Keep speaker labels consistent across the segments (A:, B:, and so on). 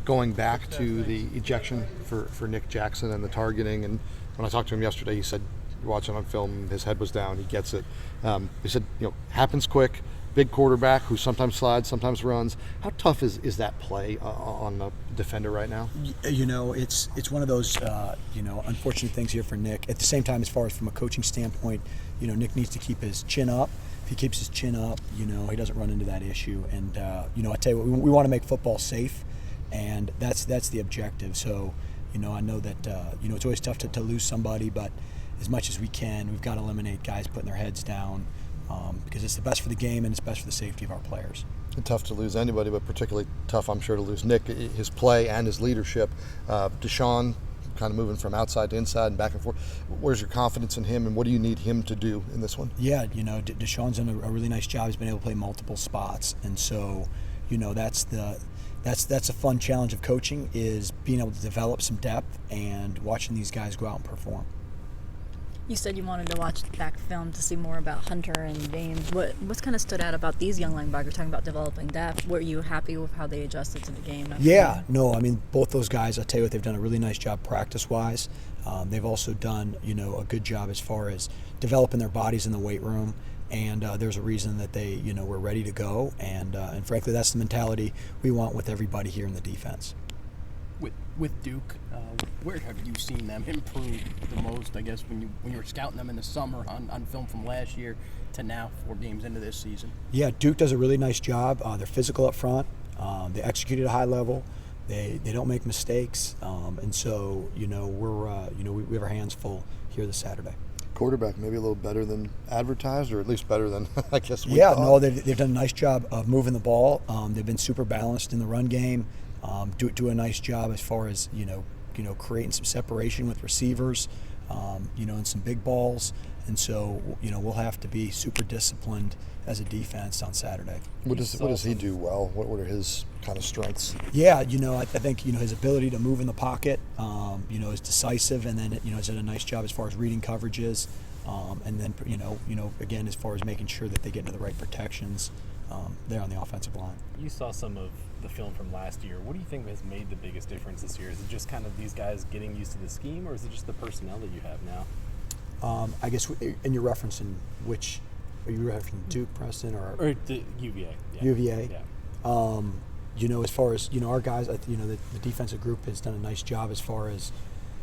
A: going back to the ejection for Nick Jackson and the targeting, and when I talked to him yesterday, he said, watching on film, his head was down, he gets it. He said, happens quick, big quarterback who sometimes slides, sometimes runs. How tough is that play on the defender right now?
B: It's one of those unfortunate things here for Nick. At the same time, as far as from a coaching standpoint, Nick needs to keep his chin up. If he keeps his chin up, he doesn't run into that issue. And I tell you what, we want to make football safe, and that's the objective. So I know that it's always tough to lose somebody, but as much as we can, we've got to eliminate guys putting their heads down. Because it's the best for the game and it's best for the safety of our players.
A: It's tough to lose anybody, but particularly tough, I'm sure, to lose Nick, his play and his leadership. Deshaun kind of moving from outside to inside and back and forth. Where's your confidence in him, and what do you need him to do in this one?
B: Yeah, Deshaun's done a really nice job. He's been able to play multiple spots, and so that's a fun challenge of coaching, is being able to develop some depth and watching these guys go out and perform.
C: You said you wanted to watch back film to see more about Hunter and James. What's kind of stood out about these young linebackers, talking about developing depth? Were you happy with how they adjusted to the game?
B: Yeah, no, I mean, both those guys, I'll tell you what, they've done a really nice job practice-wise. They've also done, a good job as far as developing their bodies in the weight room. And there's a reason that they, were ready to go. And frankly, that's the mentality we want with everybody here in the defense.
D: With Duke, where have you seen them improve the most, I guess, when you were scouting them in the summer on film from last year to now, 4 games into this season? Yeah,
B: Duke does a really nice job. They're physical up front. They execute at a high level. They don't make mistakes. And so, we have our hands full here this Saturday.
A: Quarterback maybe a little better than advertised, or at least better than I guess we
B: thought.
A: No,
B: they've done a nice job of moving the ball. They've been super balanced in the run game. Do a nice job as far as creating some separation with receivers, and some big balls. And so we'll have to be super disciplined as a defense on Saturday.
A: What does he do well? What are his kind of strengths?
B: Yeah, I think his ability to move in the pocket, is decisive, and then has done a nice job as far as reading coverages, and then again as far as making sure that they get into the right protections there on the offensive line.
E: You saw some of the film from last year. What do you think has made the biggest difference this year? Is it just kind of these guys getting used to the scheme, or is it just the personnel that you have now?
B: I guess, and you're referencing which? Are you referencing Duke, Preston, or
E: the UVA? Yeah.
B: UVA.
E: Yeah.
B: As far as our guys, the defensive group has done a nice job as far as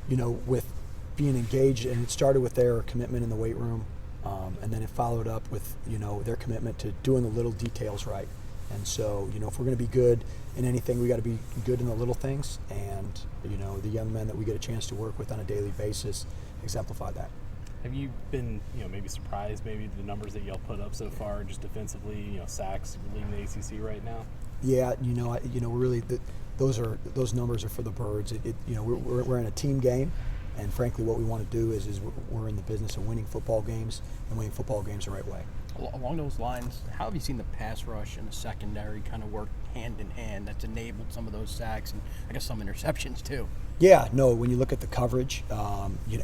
B: with being engaged, and it started with their commitment in the weight room, and then it followed up with their commitment to doing the little details right. And so, if we're going to be good in anything, we got to be good in the little things. And, the young men that we get a chance to work with on a daily basis exemplify that.
E: Have you been, maybe surprised, maybe the numbers that y'all put up so far, just defensively, sacks leading the ACC right now?
B: Yeah, really, those numbers are for the birds. We're in a team game, and frankly, what we want to do is we're in the business of winning football games and winning football games the right way.
D: Along those lines, how have you seen the pass rush and the secondary kind of work hand in hand that's enabled some of those sacks and I guess some interceptions too?
B: Yeah, no, when you look at the coverage,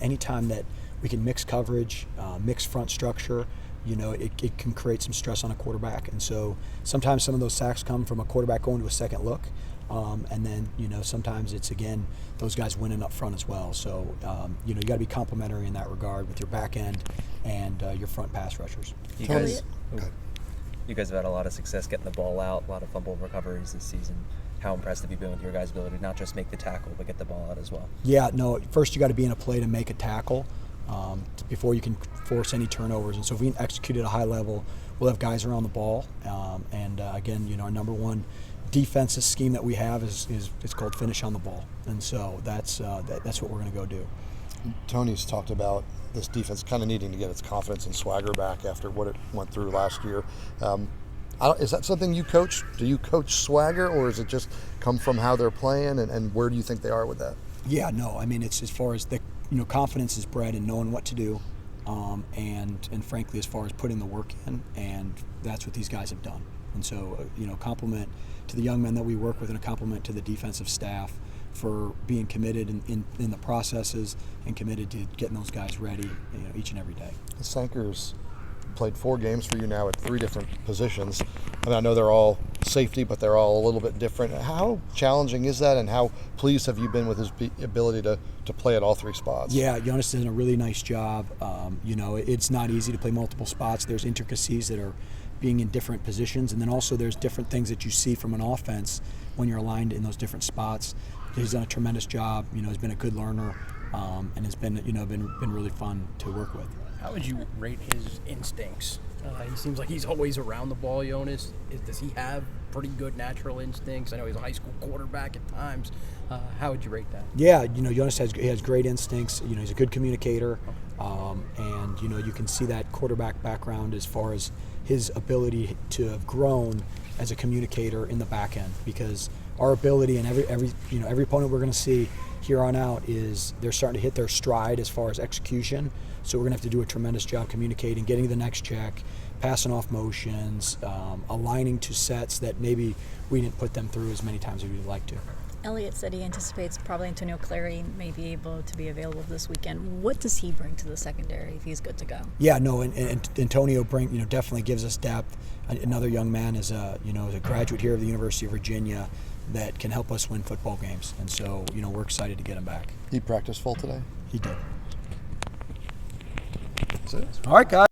B: anytime that we can mix coverage, mix front structure, it can create some stress on a quarterback. And so sometimes some of those sacks come from a quarterback going to a second look. And then, sometimes it's, again, those guys winning up front as well. So, you got to be complimentary in that regard with your back end and your front pass rushers.
F: You guys have had a lot of success getting the ball out, a lot of fumble recoveries this season. How impressed have you been with your guys' ability to not just make the tackle, but get the ball out as well? Yeah, no, first you got to be in a play to make a tackle before you can force any turnovers. And so if we can execute at a high level, we'll have guys around the ball. Again, our number one defensive scheme that we have is it's called finish on the ball, and so that's what we're going to go do.
A: Tony's talked about this defense kind of needing to get its confidence and swagger back after what it went through last year. Is that something you coach? Do you coach swagger, or is it just come from how they're playing, and where do you think they are with that?
B: Yeah, no, I mean, it's as far as the confidence is bred in knowing what to do, and frankly, as far as putting the work in, and that's what these guys have done. And so, compliment to the young men that we work with, and a compliment to the defensive staff for being committed in the processes and committed to getting those guys ready, each and every day.
A: The Sankers played 4 games for you now at 3 different positions. I know they're all safety, but they're all a little bit different. How challenging is that, and how pleased have you been with his ability to play at all three spots?
B: Yeah, Jonas is doing a really nice job. It's not easy to play multiple spots. There's intricacies that are being in different positions, and then also there's different things that you see from an offense when you're aligned in those different spots. He's done a tremendous job. He's been a good learner, and it's been been really fun to work with.
D: How would you rate his instincts? He seems like he's always around the ball, Jonas. Does he have pretty good natural instincts? I know he's a high school quarterback at times. How would you rate that?
B: Yeah, Jonas has great instincts. He's a good communicator, and you can see that quarterback background as far as his ability to have grown as a communicator in the back end. Because our ability and every opponent we're going to see here on out is they're starting to hit their stride as far as execution. So we're going to have to do a tremendous job communicating, getting the next check, passing off motions, aligning to sets that maybe we didn't put them through as many times as we'd like to.
C: Elliott said he anticipates probably Antonio Clary may be able to be available this weekend. What does he bring to the secondary if he's good to go?
B: Yeah, no, and Antonio definitely gives us depth. Another young man is a graduate here of the University of Virginia that can help us win football games, and so we're excited to get him back.
A: He practiced full today.
B: He did.
A: That's it.
B: All right, guys.